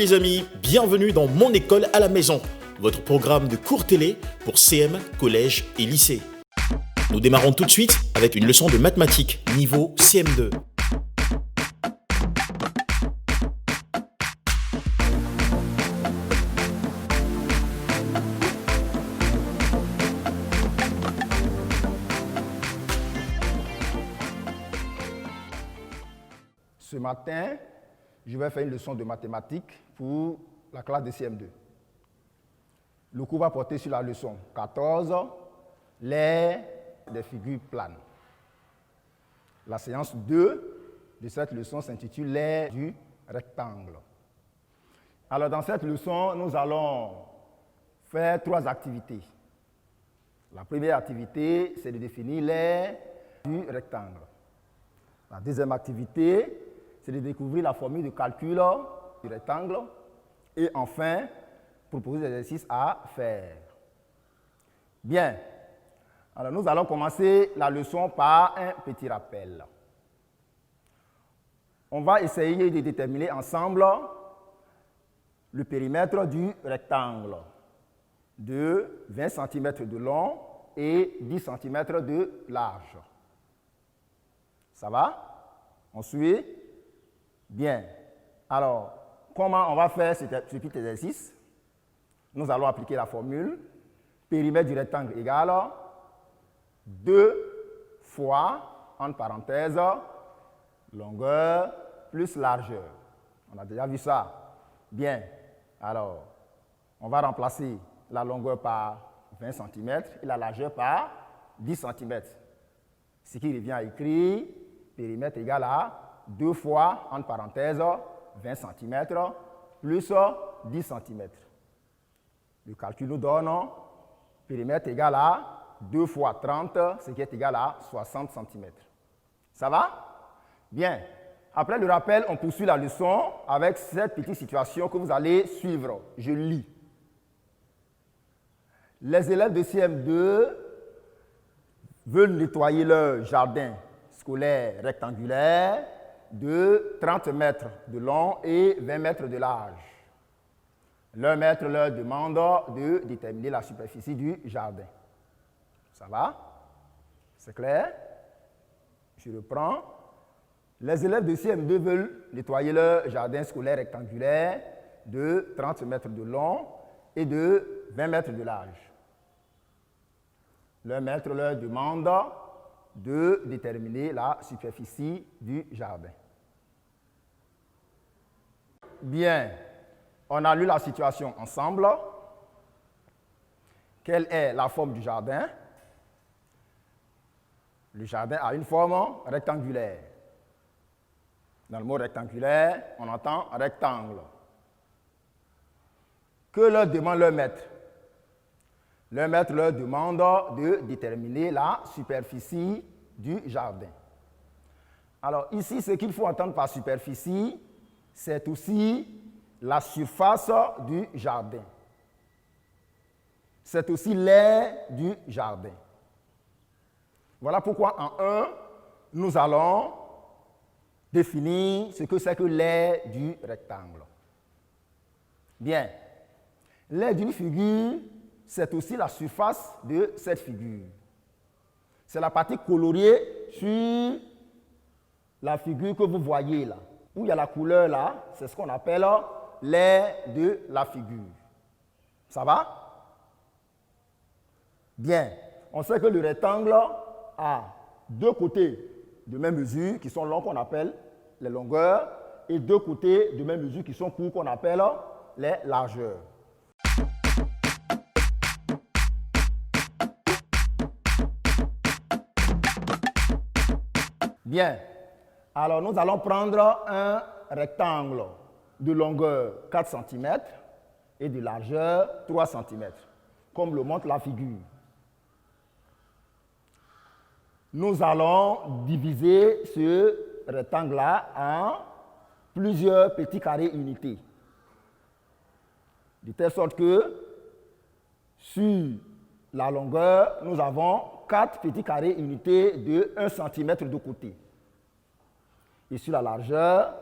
les amis, bienvenue dans Mon école à la maison, votre programme de cours télé pour CM, collège et lycée. Nous démarrons tout de suite avec une leçon de mathématiques, niveau CM2. Ce matin, je vais faire une leçon de mathématiques pour la classe de CM2. Le cours va porter sur la leçon 14, l'aire des figures planes. La séance 2 de cette leçon s'intitule l'aire du rectangle. Alors dans cette leçon, nous allons faire 3 activités. La première activité, c'est de définir l'aire du rectangle. La deuxième activité, c'est de découvrir la formule de calcul du rectangle et enfin, proposer des exercices à faire. Bien, alors nous allons commencer la leçon par un petit rappel. On va essayer de déterminer ensemble le périmètre du rectangle de 20 cm de long et 10 cm de large. Ça va? On suit? Bien. Alors, comment on va faire ce petit exercice? Nous allons appliquer la formule. Périmètre du rectangle égale 2 fois, entre parenthèses, longueur plus largeur. On a déjà vu ça. Bien. Alors, on va remplacer la longueur par 20 cm et la largeur par 10 cm. Ce qui revient à écrire périmètre égal à 2 fois, entre parenthèses, 20 cm plus 10 cm. Le calcul nous donne périmètre égal à 2 fois 30, ce qui est égal à 60 cm. Ça va? Bien. Après le rappel, on poursuit la leçon avec cette petite situation que vous allez suivre. Je lis. Les élèves de CM2 veulent nettoyer leur jardin scolaire rectangulaire de 30 mètres de long et 20 mètres de large. Leur maître leur demande de déterminer la superficie du jardin. Ça va? C'est clair? Je reprends. Les élèves de CM2 veulent nettoyer leur jardin scolaire rectangulaire de 30 mètres de long et de 20 mètres de large. Leur maître leur demande de déterminer la superficie du jardin. Bien, on a lu la situation ensemble. Quelle est la forme du jardin? Le jardin a une forme rectangulaire. Dans le mot rectangulaire, on entend rectangle. Que leur demande leur maître? Leur maître leur demande de déterminer la superficie du jardin. Alors ici, ce qu'il faut entendre par superficie, c'est aussi la surface du jardin. C'est aussi l'aire du jardin. Voilà pourquoi en 1, nous allons définir ce que c'est que l'aire du rectangle. Bien, l'aire d'une figure, c'est aussi la surface de cette figure. C'est la partie coloriée sur la figure que vous voyez là. Où il y a la couleur là, c'est ce qu'on appelle l'aire de la figure. Ça va? Bien. On sait que le rectangle a 2 côtés de même mesure qui sont longs qu'on appelle les longueurs et 2 côtés de même mesure qui sont courts qu'on appelle les largeurs. Bien, alors nous allons prendre un rectangle de longueur 4 cm et de largeur 3 cm, comme le montre la figure. Nous allons diviser ce rectangle-là en plusieurs petits carrés unités, de telle sorte que sur la longueur, nous avons 4 petits carrés unités de 1 cm de côté. Et sur la largeur,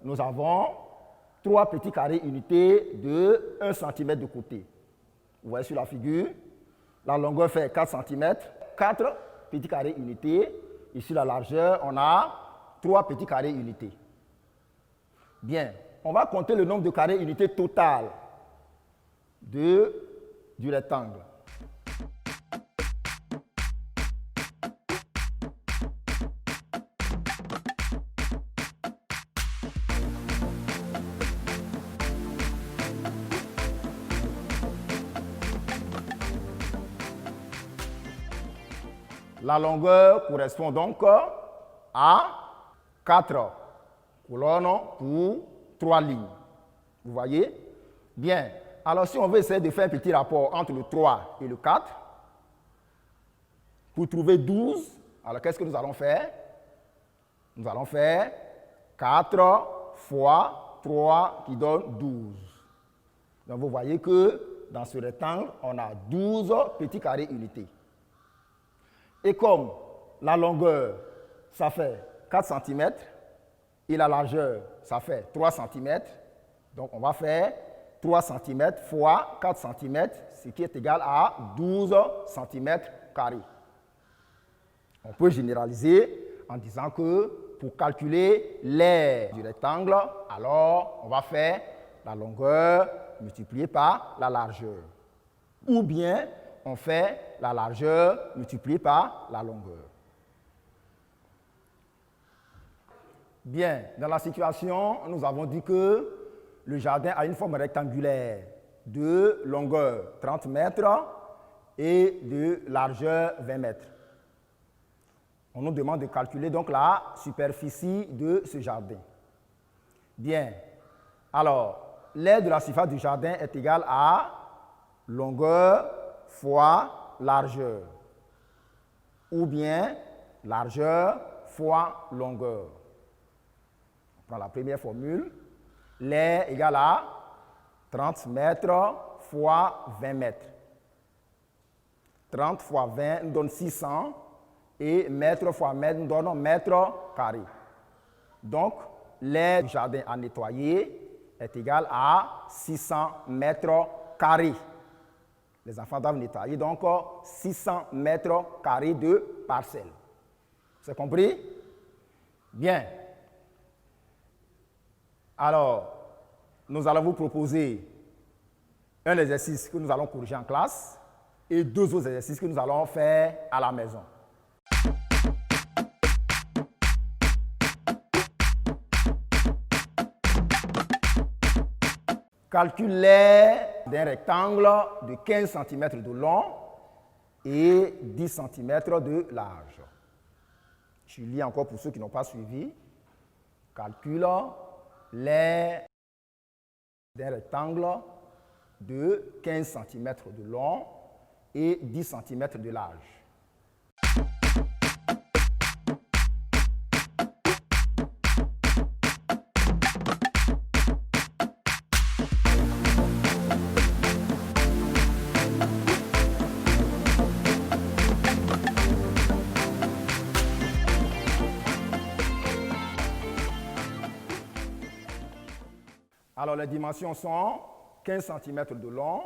nous avons 3 petits carrés unités de 1 cm de côté. Vous voyez sur la figure, la longueur fait 4 cm, 4 petits carrés unités. Et sur la largeur, on a 3 petits carrés unités. Bien, on va compter le nombre de carrés unités total du rectangle. La longueur correspond donc à 4 colonnes pour 3 lignes. Vous voyez? Bien. Alors, si on veut essayer de faire un petit rapport entre le 3 et le 4, pour trouver 12, alors qu'est-ce que nous allons faire? Nous allons faire 4 fois 3 qui donne 12. Donc, vous voyez que dans ce rectangle, on a 12 petits carrés unités. Et comme la longueur, ça fait 4 cm, et la largeur, ça fait 3 cm, donc on va faire 3 cm fois 4 cm, ce qui est égal à 12 cm carrés. On peut généraliser en disant que pour calculer l'aire du rectangle, alors on va faire la longueur multipliée par la largeur. Ou bien on fait la largeur multipliée par la longueur. Bien, dans la situation, nous avons dit que le jardin a une forme rectangulaire de longueur 30 mètres et de largeur 20 mètres. On nous demande de calculer donc la superficie de ce jardin. Bien, alors, l'aire de la surface du jardin est égale à longueur fois largeur, ou bien largeur fois longueur. On prend la première formule, l'aire égale à 30 mètres fois 20 mètres. 30 fois 20 nous donne 600 et mètre fois mètre nous donne mètre carré. Donc, l'aire du jardin à nettoyer est égale à 600 mètres carrés. Les enfants doivent nettoyer donc 600 mètres carrés de parcelle. C'est compris? Bien. Alors, nous allons vous proposer un exercice que nous allons corriger en classe et 2 autres exercices que nous allons faire à la maison. Calcule l'aire d'un rectangle de 15 cm de long et 10 cm de large. Je lis encore pour ceux qui n'ont pas suivi. Calcule l'aire d'un rectangle de 15 cm de long et 10 cm de large. Alors, les dimensions sont 15 cm de long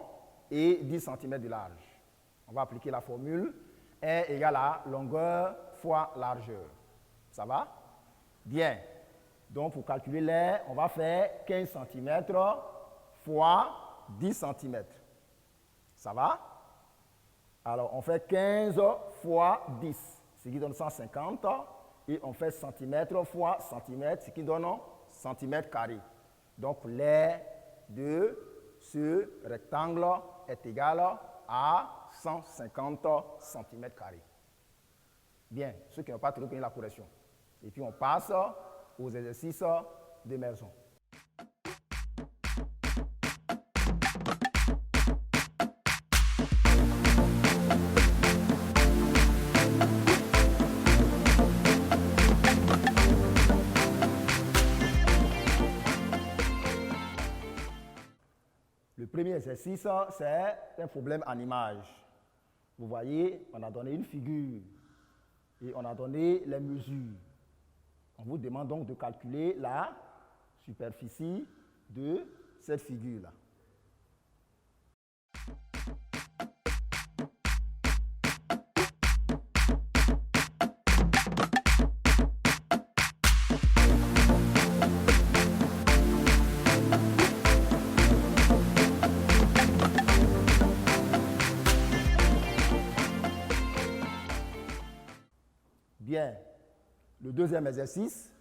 et 10 cm de large. On va appliquer la formule R égale à longueur fois largeur. Ça va? Bien. Donc, pour calculer l'aire, on va faire 15 cm fois 10 cm. Ça va? Alors, on fait 15 fois 10, ce qui donne 150. Et on fait cm fois cm, ce qui donne cm carré. Donc, l'aire de ce rectangle est égale à 150 cm². Bien, ceux qui n'ont pas retenu la correction. Et puis, on passe aux exercices de maison. Le premier exercice, c'est un problème en image. Vous voyez, on a donné une figure et on a donné les mesures. On vous demande donc de calculer la superficie de cette figure-là. Bien, le deuxième exercice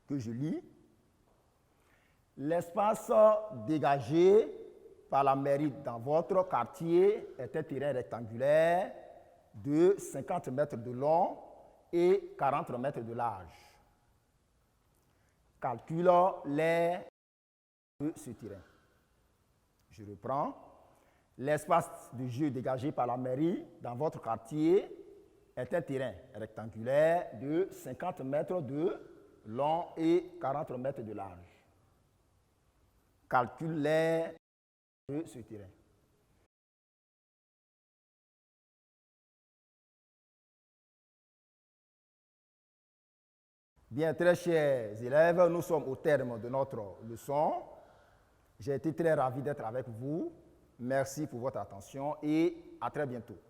que je lis. L'espace dégagé par la mairie dans votre quartier est un terrain rectangulaire de 50 mètres de long et 40 mètres de large. Calcule l'aire de ce terrain. Je reprends. L'espace de jeu dégagé par la mairie dans votre quartier est un terrain rectangulaire de 50 mètres de long et 40 mètres de large. Calcule l'aire de ce terrain. Bien, très chers élèves, nous sommes au terme de notre leçon. J'ai été très ravi d'être avec vous. Merci pour votre attention et à très bientôt.